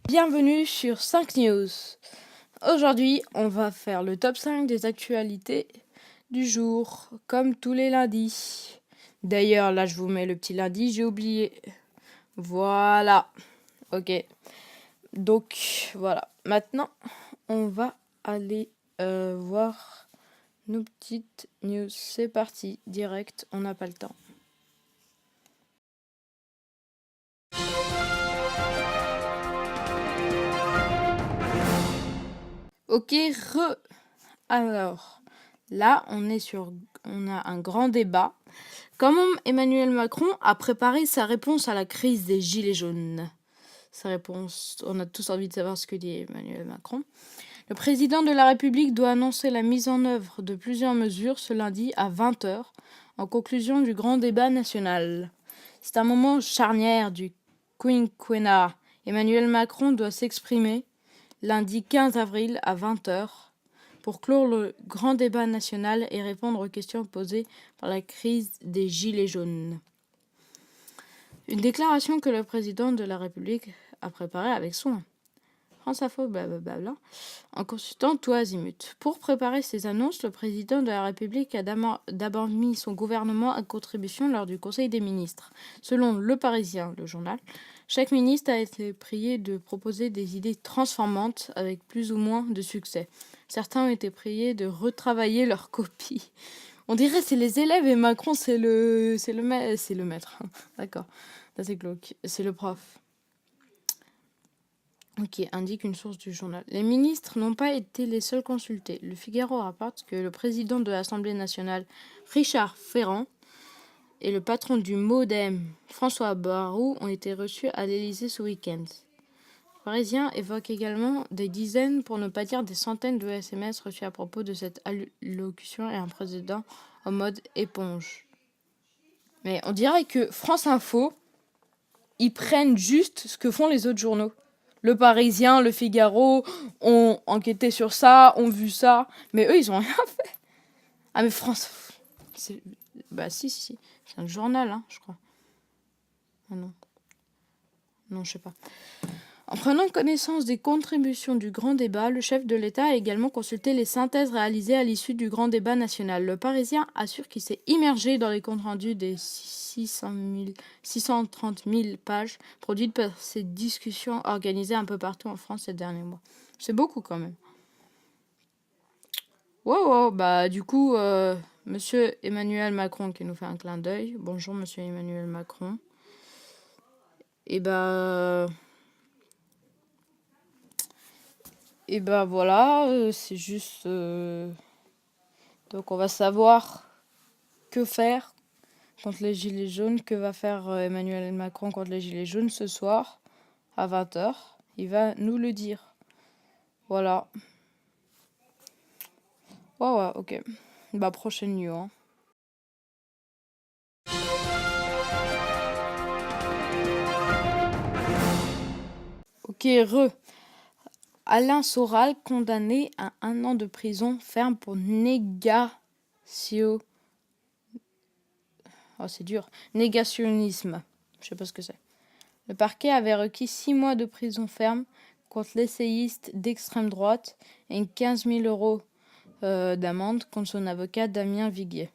Bienvenue sur 5 News. Aujourd'hui, on va faire le top 5 des actualités du jour, comme tous les lundis. D'ailleurs, là, je vous mets le petit lundi, j'ai oublié. Voilà. Ok. Donc, voilà. Maintenant, on va aller voir nos petites news. C'est parti, direct, on n'a pas le temps. Ok, Alors, là, on a un grand débat. Comment Emmanuel Macron a préparé sa réponse à la crise des Gilets jaunes? Sa réponse, on a tous envie de savoir ce que dit Emmanuel Macron. Le président de la République doit annoncer la mise en œuvre de plusieurs mesures ce lundi à 20h, en conclusion du grand débat national. C'est un moment charnière du quinquennat. Emmanuel Macron doit s'exprimer lundi 15 avril à 20h pour clore le grand débat national et répondre aux questions posées par la crise des Gilets jaunes. Une déclaration que le président de la République a préparée avec soin. France Info, blablabla, en consultant tout azimut. Pour préparer ces annonces, le président de la République a d'abord mis son gouvernement à contribution lors du Conseil des ministres. Selon Le Parisien, le journal, chaque ministre a été prié de proposer des idées transformantes avec plus ou moins de succès. Certains ont été priés de retravailler leur copie. On dirait que c'est les élèves et Macron c'est le maître. D'accord, ça c'est glauque. C'est le prof. Ok, indique une source du journal. Les ministres n'ont pas été les seuls consultés. Le Figaro rapporte que le président de l'Assemblée nationale, Richard Ferrand, et le patron du MoDem, François Bayrou, ont été reçus à l'Élysée ce week-end. Le Parisien évoque également des dizaines, pour ne pas dire des centaines de SMS reçus à propos de cette allocution et un président en mode éponge. Mais on dirait que France Info, ils prennent juste ce que font les autres journaux. Le Parisien, le Figaro ont enquêté sur ça, ont vu ça, mais eux, ils ont rien fait. Ah, mais France... Bah si, c'est un journal, hein, je crois. Ah non. Non, je sais pas. En prenant connaissance des contributions du grand débat, le chef de l'État a également consulté les synthèses réalisées à l'issue du grand débat national. Le Parisien assure qu'il s'est immergé dans les comptes rendus des 630 000 pages produites par ces discussions organisées un peu partout en France ces derniers mois. C'est beaucoup quand même. Wow, bah du coup, monsieur Emmanuel Macron qui nous fait un clin d'œil. Bonjour monsieur Emmanuel Macron. Et bah voilà, c'est juste... Donc on va savoir que faire contre les Gilets jaunes. Que va faire Emmanuel Macron contre les Gilets jaunes ce soir à 20h. Il va nous le dire. Voilà. Ouais, ok. Bah prochaine news. Hein. Ok, Alain Soral condamné à 1 an de prison ferme pour négationnisme. Je sais pas ce que c'est. Le parquet avait requis 6 mois de prison ferme contre l'essayiste d'extrême droite et 15 000 euros d'amende contre son avocat Damien Viguier.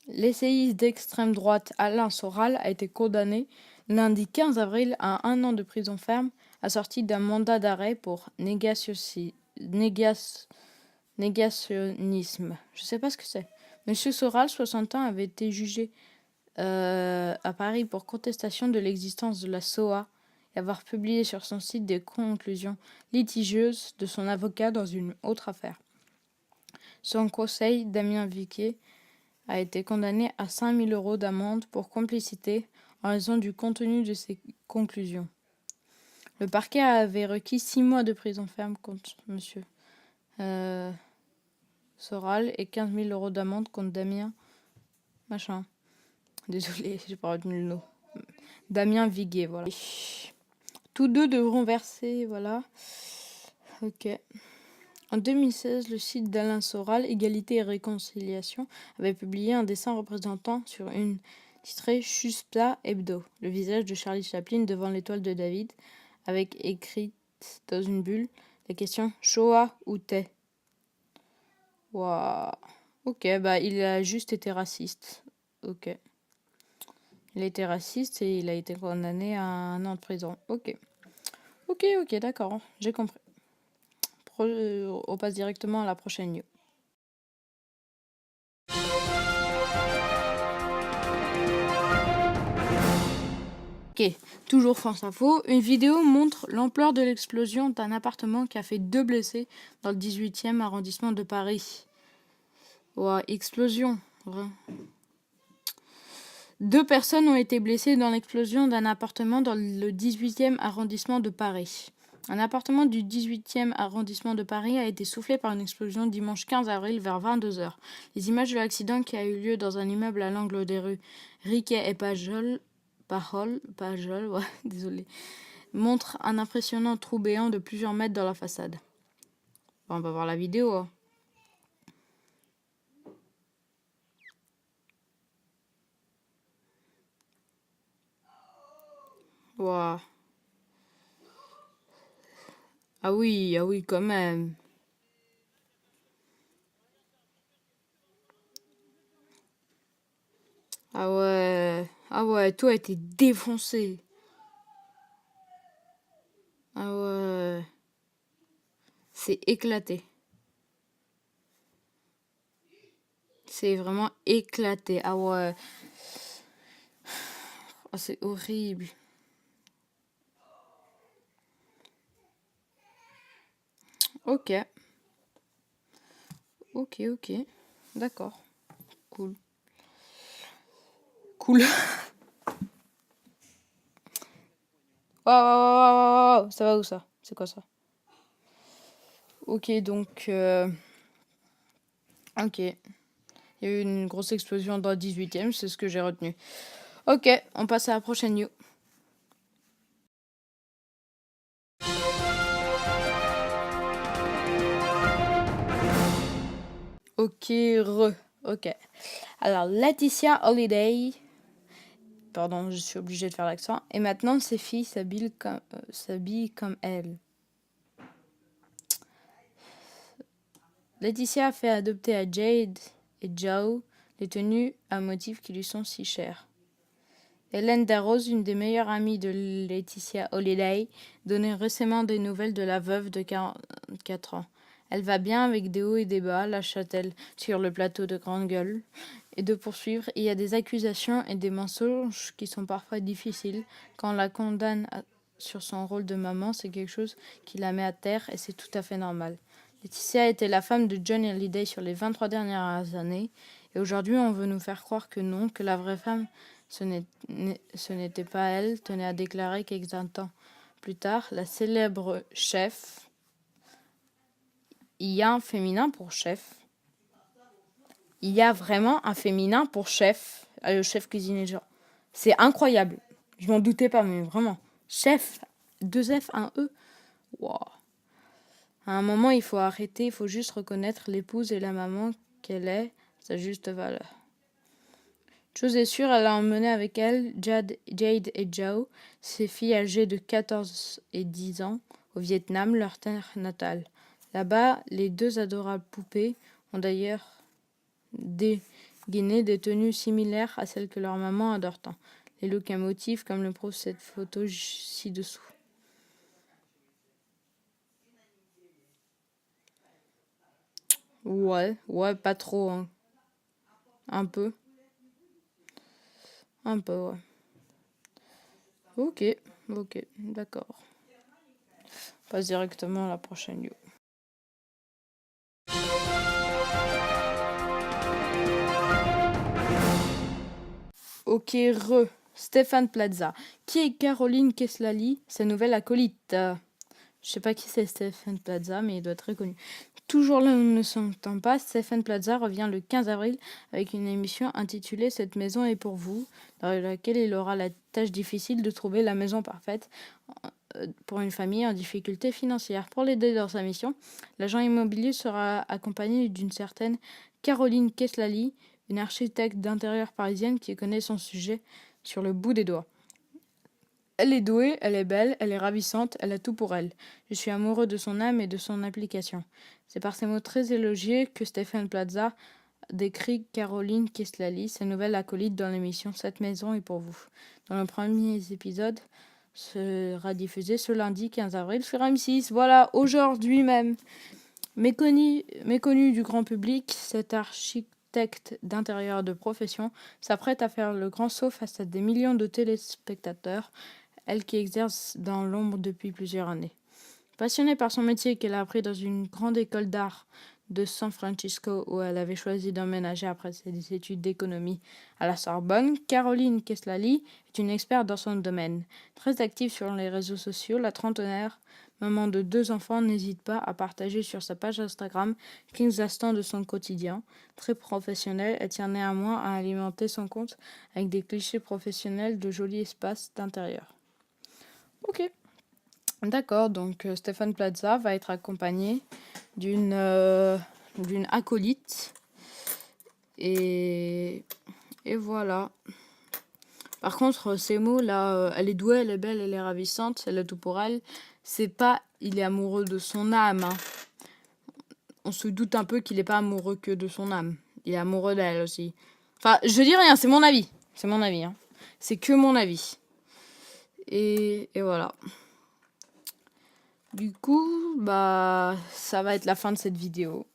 L'essayiste d'extrême droite Alain Soral a été condamné lundi 15 avril à 1 an de prison ferme assorti d'un mandat d'arrêt pour négationnisme. Je sais pas ce que c'est. Monsieur Soral, 60 ans, avait été jugé à Paris pour contestation de l'existence de la Shoah et avoir publié sur son site des conclusions litigieuses de son avocat dans une autre affaire. Son conseil, Damien Viguier, a été condamné à 5 000 euros d'amende pour complicité en raison du contenu de ses conclusions. Le parquet avait requis 6 mois de prison ferme contre monsieur Soral et 15 000 euros d'amende contre Damien Désolé, j'ai pas retenu le nom. Damien Viguier, voilà. Tous deux devront verser, voilà. Ok. En 2016, le site d'Alain Soral, Égalité et Réconciliation, avait publié un dessin représentant sur une Titré Chuspla Hebdo, le visage de Charlie Chaplin devant l'étoile de David, avec écrite dans une bulle la question Shoah ou Tay. Waouh. Ok, bah il a juste été raciste. Ok. Il a été raciste et il a été condamné à 1 an de prison. Ok. Ok, d'accord. J'ai compris. On passe directement à la prochaine news. Ok, toujours France Info. Une vidéo montre l'ampleur de l'explosion d'un appartement qui a fait 2 blessés dans le 18e arrondissement de Paris. Ouah, explosion. Ouais. 2 personnes ont été blessées dans l'explosion d'un appartement dans le 18e arrondissement de Paris. Un appartement du 18e arrondissement de Paris a été soufflé par une explosion dimanche 15 avril vers 22h. Les images de l'accident qui a eu lieu dans un immeuble à l'angle des rues Riquet et Pajol, ouais, désolé, montrent un impressionnant trou béant de plusieurs mètres dans la façade. Bon, on va voir la vidéo. Hein. Wow. Ah oui, quand même. Ah ouais, tout a été défoncé. Ah ouais. C'est éclaté. C'est vraiment éclaté. Ah ouais. Oh, c'est horrible. Ok. D'accord. Cool. Oh, ça va où ça? C'est quoi ça? Ok, donc... Ok. Il y a eu une grosse explosion dans le 18e, c'est ce que j'ai retenu. Ok, on passe à la prochaine news. Ok. Alors, Laetitia Holiday... Pardon, je suis obligée de faire l'accent. Et maintenant, ses filles s'habillent comme elle. Laetitia a fait adopter à Jade et Joe les tenues à motifs qui lui sont si chers. Hélène Darroze, une des meilleures amies de Laetitia Holiday, donnait récemment des nouvelles de la veuve de 44 ans. Elle va bien avec des hauts et des bas, lâcha-t-elle sur le plateau de Grande Gueule. Et de poursuivre, il y a des accusations et des mensonges qui sont parfois difficiles. Quand on la condamne sur son rôle de maman, c'est quelque chose qui la met à terre et c'est tout à fait normal. Laetitia était la femme de John Hallyday sur les 23 dernières années. Et aujourd'hui, on veut nous faire croire que non, que la vraie femme, ce n'était pas elle, tenait à déclarer quelques temps plus tard, la célèbre chef. Il y a un féminin pour chef. Il y a vraiment un féminin pour chef. Le chef cuisinier, genre. C'est incroyable. Je m'en doutais pas, mais vraiment. Chef, 2 F, 1 E. Wow. À un moment, il faut arrêter, il faut juste reconnaître l'épouse et la maman qu'elle est, sa juste valeur. Chose est sûre, elle a emmené avec elle Jade et Joe, ses filles âgées de 14 et 10 ans, au Vietnam, leur terre natale. Là-bas, les 2 adorables poupées ont d'ailleurs dégainé des tenues similaires à celles que leur maman adore tant. Les looks à motifs, comme le prouve cette photo ci-dessous. Ouais, pas trop, hein. Un peu, ouais. Ok, d'accord. On passe directement à la prochaine news. Ok, Stéphane Plaza. Qui est Caroline Keslali, sa nouvelle acolyte? Je sais pas qui c'est Stéphane Plaza, mais il doit être très connu. Toujours là où nous ne s'entend pas, Stéphane Plaza revient le 15 avril avec une émission intitulée « Cette maison est pour vous », dans laquelle il aura la tâche difficile de trouver la maison parfaite pour une famille en difficulté financière. Pour l'aider dans sa mission, l'agent immobilier sera accompagné d'une certaine Caroline Keslali, une architecte d'intérieur parisienne qui connaît son sujet sur le bout des doigts. Elle est douée, elle est belle, elle est ravissante, elle a tout pour elle. Je suis amoureux de son âme et de son application. C'est par ces mots très élogieux que Stéphane Plaza décrit Caroline Keslali, sa nouvelle acolyte dans l'émission Cette maison est pour vous. Dans le premier épisode sera diffusé ce lundi 15 avril sur M6. Voilà, aujourd'hui même. Méconnue du grand public, cette architecte d'intérieur de profession s'apprête à faire le grand saut face à des millions de téléspectateurs, elle qui exerce dans l'ombre depuis plusieurs années. Passionnée par son métier qu'elle a appris dans une grande école d'art de San Francisco où elle avait choisi d'emménager après ses études d'économie à la Sorbonne, Caroline Keslali est une experte dans son domaine. Très active sur les réseaux sociaux, la trentenaire, maman de 2 enfants, n'hésite pas à partager sur sa page Instagram 15 instants de son quotidien. Très professionnelle, elle tient néanmoins à alimenter son compte avec des clichés professionnels de jolis espaces d'intérieur. Ok. D'accord, donc Stéphane Plaza va être accompagné d'une acolyte. Et voilà. Par contre, ces mots-là, elle est douée, elle est belle, elle est ravissante, elle a tout pour elle. C'est pas il est amoureux de son âme. Hein. On se doute un peu qu'il n'est pas amoureux que de son âme. Il est amoureux d'elle aussi. Enfin, je dis rien, c'est mon avis. C'est mon avis. Hein. C'est que mon avis. Et voilà. Du coup, bah, ça va être la fin de cette vidéo.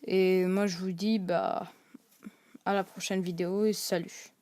Et moi, je vous dis, bah, à la prochaine vidéo et salut.